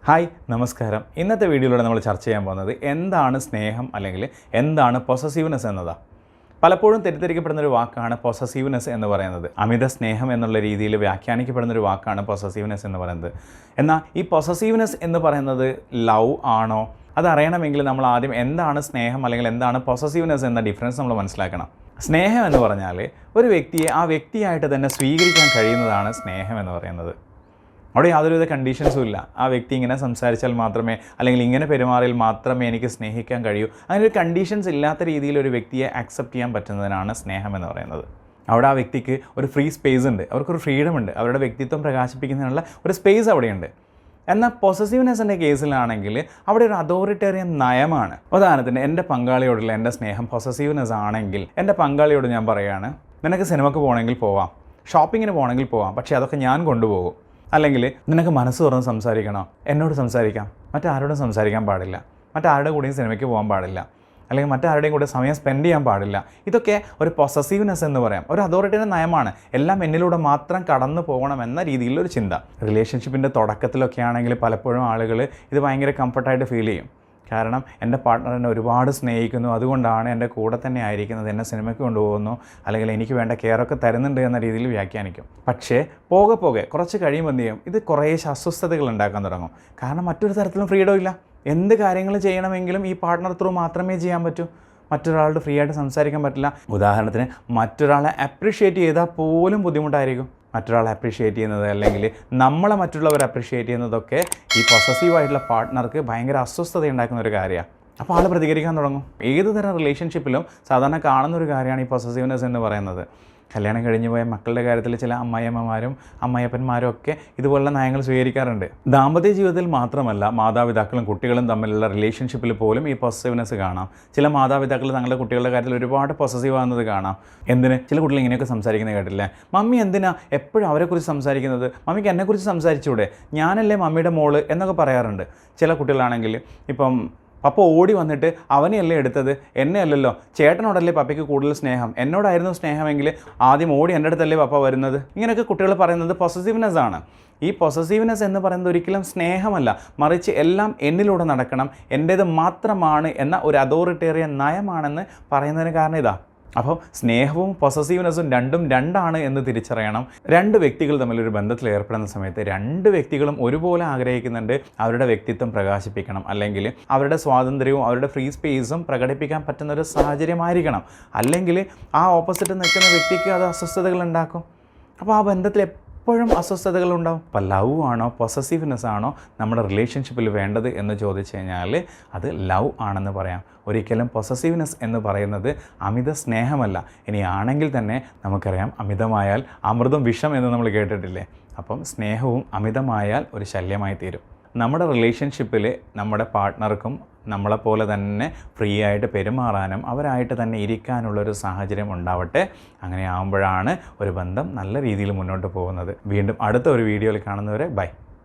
Hi നമസ്കാരം. ഇന്നത്തെ വീഡിയോയിലൂടെ നമ്മൾ ചർച്ച ചെയ്യാൻ പോകുന്നത് എന്താണ് സ്നേഹം അല്ലെങ്കിൽ എന്താണ് പൊസസീവ്നെസ് എന്നതാണ്. പലപ്പോഴും തെറ്റിദ്ധരിക്കപ്പെടുന്നൊരു വാക്കാണ് പൊസസീവ്നെസ് എന്ന് പറയുന്നത്. അമിത സ്നേഹം എന്നുള്ള രീതിയിൽ വ്യാഖ്യാനിക്കപ്പെടുന്നൊരു വാക്കാണ് പൊസസീവ്നെസ് എന്ന് പറയുന്നത്. എന്നാൽ ഈ പൊസസീവ്നെസ് എന്ന് പറയുന്നത് ലവ് ആണോ? അതറിയണമെങ്കിൽ നമ്മൾ ആദ്യം എന്താണ് സ്നേഹം അല്ലെങ്കിൽ എന്താണ് പൊസസീവ്നെസ് എന്ന ഡിഫറൻസ് നമ്മൾ മനസ്സിലാക്കണം. സ്നേഹം എന്ന് പറഞ്ഞാൽ ഒരു വ്യക്തിയെ ആ വ്യക്തിയായിട്ട് തന്നെ സ്വീകരിക്കാൻ കഴിയുന്നതാണ് സ്നേഹം എന്ന് പറയുന്നത്. അവിടെ യാതൊരുവിധ കണ്ടീഷൻസും ഇല്ല. ആ വ്യക്തി ഇങ്ങനെ സംസാരിച്ചാൽ മാത്രമേ അല്ലെങ്കിൽ ഇങ്ങനെ പെരുമാറിയാൽ മാത്രമേ എനിക്ക് സ്നേഹിക്കാൻ കഴിയൂ. അങ്ങനെ ഒരു കണ്ടീഷൻസ് ഇല്ലാത്ത രീതിയിൽ ഒരു വ്യക്തിയെ അക്സെപ്റ്റ് ചെയ്യാൻ പറ്റുന്നതിനാണ് സ്നേഹം എന്ന് പറയുന്നത്. അവിടെ ആ വ്യക്തിക്ക് ഒരു ഫ്രീ സ്പേസ് ഉണ്ട്, അവർക്കൊരു ഫ്രീഡം ഉണ്ട്, അവരുടെ വ്യക്തിത്വം പ്രകാശിപ്പിക്കുന്നതിനുള്ള ഒരു സ്പേസ് അവിടെയുണ്ട്. എന്നാൽ പൊസസീവ്നെസ്സിൻ്റെ കേസിലാണെങ്കിൽ അവിടെ ഒരു അതോറിറ്റേറിയൻ നയമാണ്. ഉദാഹരണത്തിന് എൻ്റെ പങ്കാളിയോടുള്ള എൻ്റെ സ്നേഹം പൊസസീവ്നെസ് ആണെങ്കിൽ എൻ്റെ പങ്കാളിയോട് ഞാൻ പറയുകയാണ്, നിനക്ക് സിനിമയ്ക്ക് പോകണമെങ്കിൽ പോവാം, ഷോപ്പിങ്ങിന് പോകണമെങ്കിൽ പോവാം, പക്ഷേ അതൊക്കെ ഞാൻ കൊണ്ടുപോകും. അല്ലെങ്കിൽ നിനക്ക് മനസ്സ് തുറന്ന് സംസാരിക്കണോ, എന്നോട് സംസാരിക്കാം, മറ്റാരോടും സംസാരിക്കാൻ പാടില്ല, മറ്റാരുടെ കൂടെയും സിനിമയ്ക്ക് പോകാൻ പാടില്ല, അല്ലെങ്കിൽ മറ്റാരുടെയും കൂടെ സമയം സ്പെൻഡ് ചെയ്യാൻ പാടില്ല. ഇതൊക്കെ ഒരു പൊസസീവ്നെസ് എന്ന് പറയാം. ഒരു അതോറിറ്റിയുടെ നയമാണ്. എല്ലാം എന്നിലൂടെ മാത്രം കടന്നു പോകണമെന്ന രീതിയിലൊരു ചിന്ത. റിലേഷൻഷിപ്പിൻ്റെ തുടക്കത്തിലൊക്കെ ആണെങ്കിൽ പലപ്പോഴും ആളുകൾ ഇത് ഭയങ്കര കംഫർട്ടായിട്ട് ഫീൽ ചെയ്യും. കാരണം എൻ്റെ പാർട്ട്ണർ എന്നെ ഒരുപാട് സ്നേഹിക്കുന്നു, അതുകൊണ്ടാണ് എൻ്റെ കൂടെ തന്നെ ആയിരിക്കുന്നത്, എന്നെ സിനിമയ്ക്ക് കൊണ്ടുപോകുന്നു, അല്ലെങ്കിൽ എനിക്ക് വേണ്ട കെയറൊക്കെ തരുന്നുണ്ട് എന്ന രീതിയിൽ വ്യാഖ്യാനിക്കും. പക്ഷേ പോകെ പോകെ കുറച്ച് കഴിയുമ്പോൾ എന്ത് ചെയ്യും, ഇത് കുറേശ്ശെ അസ്വസ്ഥതകൾ ഉണ്ടാക്കാൻ തുടങ്ങും. കാരണം മറ്റൊരു തരത്തിലും ഫ്രീഡം ഇല്ല. എന്ത് കാര്യങ്ങൾ ചെയ്യണമെങ്കിലും ഈ പാർട്ട്ണർ ത്രൂ മാത്രമേ ചെയ്യാൻ പറ്റൂ. മറ്റൊരാളോട് ഫ്രീ ആയിട്ട് സംസാരിക്കാൻ പറ്റില്ല. ഉദാഹരണത്തിന് മറ്റൊരാളെ അപ്രിഷ്യേറ്റ് ചെയ്താൽ പോലും ബുദ്ധിമുട്ടായിരിക്കും. മറ്റൊരാളെ അപ്രിഷ്യേറ്റ് ചെയ്യുന്നത് അല്ലെങ്കിൽ നമ്മളെ മറ്റുള്ളവർ അപ്രിഷ്യേറ്റ് ചെയ്യുന്നതൊക്കെ ഈ പൊസസീവായിട്ടുള്ള പാർട്ട്ണർക്ക് ഭയങ്കര അസ്വസ്ഥത ഉണ്ടാക്കുന്ന ഒരു കാര്യമാണ്. അപ്പോൾ ആൾ പ്രതികരിക്കാൻ തുടങ്ങും. ഏത് തരം റിലേഷൻഷിപ്പിലും സാധാരണ കാണുന്നൊരു കാര്യമാണ് ഈ പൊസസീവ്നെസ് എന്ന് പറയുന്നത്. കല്യാണം കഴിഞ്ഞു പോയ മക്കളുടെ കാര്യത്തിൽ ചില അമ്മായിയമ്മമാരും അമ്മായിയപ്പന്മാരും ഒക്കെ ഇതുപോലുള്ള നയങ്ങൾ സ്വീകരിക്കാറുണ്ട്. ദാമ്പത്യ ജീവിതത്തിൽ മാത്രമല്ല, മാതാപിതാക്കളും കുട്ടികളും തമ്മിലുള്ള റിലേഷൻഷിപ്പിൽ പോലും ഈ പൊസസീവ്നെസ് കാണാം. ചില മാതാപിതാക്കൾ തങ്ങളുടെ കുട്ടികളുടെ കാര്യത്തിൽ ഒരുപാട് പൊസസീവ് ആകുന്നത് കാണാം. എന്തിന്? ചില കുട്ടികൾ ഇങ്ങനെയൊക്കെ സംസാരിക്കുന്നത് കേട്ടില്ലേ, മമ്മി എന്തിനാ എപ്പോഴും അവരെക്കുറിച്ച് സംസാരിക്കുന്നത്, മമ്മിക്ക് എന്നെക്കുറിച്ച് സംസാരിച്ചൂടെ, ഞാനല്ലേ മമ്മിയുടെ മോള് എന്നൊക്കെ പറയാറുണ്ട്. ചില കുട്ടികളാണെങ്കിൽ ഇപ്പം പപ്പ ഓടി വന്നിട്ട് അവനെയല്ലേ എടുത്തത്, എന്നെ അല്ലല്ലോ, ചേട്ടനോടല്ലേ പപ്പയ്ക്ക് കൂടുതൽ സ്നേഹം, എന്നോടായിരുന്നു സ്നേഹമെങ്കിൽ ആദ്യം ഓടി എൻ്റെ അടുത്തല്ലേ പപ്പ വരുന്നത്. ഇങ്ങനെയൊക്കെ കുട്ടികൾ പറയുന്നത് പൊസസീവ്നെസ് ആണ്. ഈ പൊസസീവ്നെസ് എന്ന് പറയുന്നത് ഒരിക്കലും സ്നേഹമല്ല, മറിച്ച് എല്ലാം എന്നിലൂടെ നടക്കണം, എൻ്റേത് മാത്രമാണ് എന്ന ഒരു അതോറിറ്റേറിയൻ നയമാണെന്ന് പറയുന്നതിന് കാരണം ഇതാ. അപ്പോൾ സ്നേഹവും പൊസസീവ്നെസ്സും രണ്ടും രണ്ടാണ് എന്ന് തിരിച്ചറിയണം. രണ്ട് വ്യക്തികൾ തമ്മിലൊരു ബന്ധത്തിൽ ഏർപ്പെടുന്ന സമയത്ത് രണ്ട് വ്യക്തികളും ഒരുപോലെ ആഗ്രഹിക്കുന്നുണ്ട് അവരുടെ വ്യക്തിത്വം പ്രകാശിപ്പിക്കണം, അല്ലെങ്കിൽ അവരുടെ സ്വാതന്ത്ര്യവും അവരുടെ ഫ്രീ സ്പേസും പ്രകടിപ്പിക്കാൻ പറ്റുന്ന ഒരു സാഹചര്യമായിരിക്കണം. അല്ലെങ്കിൽ ആ ഓപ്പോസിറ്റ് നിൽക്കുന്ന വ്യക്തിക്ക് അത് അസ്വസ്ഥതകൾ ഉണ്ടാക്കും. അപ്പോൾ ആ ബന്ധത്തിൽ എപ്പോഴും അസ്വസ്ഥതകളുണ്ടാവും. അപ്പോൾ ലവ് ആണോ പൊസസീവ്നെസ് ആണോ നമ്മുടെ റിലേഷൻഷിപ്പിൽ വേണ്ടത് എന്ന് ചോദിച്ചു കഴിഞ്ഞാൽ അത് ലവ് ആണെന്ന് പറയാം. ഒരിക്കലും പൊസസീവ്നെസ് എന്ന് പറയുന്നത് അമിത സ്നേഹമല്ല. ഇനി ആണെങ്കിൽ തന്നെ നമുക്കറിയാം, അമിതമായാൽ അമൃതം വിഷം എന്ന് നമ്മൾ കേട്ടിട്ടില്ലേ. അപ്പം സ്നേഹവും അമിതമായാൽ ഒരു ശല്യമായി തീരും. നമ്മുടെ റിലേഷൻഷിപ്പിൽ നമ്മുടെ പാർട്ട്ണർക്കും നമ്മളെപ്പോലെ തന്നെ ഫ്രീ ആയിട്ട് പെരുമാറാനും അവരായിട്ട് തന്നെ ഇരിക്കാനുള്ളൊരു സാഹചര്യം ഉണ്ടാവട്ടെ. അങ്ങനെ ആകുമ്പോഴാണ് ഒരു ബന്ധം നല്ല രീതിയിൽ മുന്നോട്ട് പോകുന്നത്. വീണ്ടും അടുത്ത ഒരു വീഡിയോയിൽ കാണുന്നവരെ ബൈ.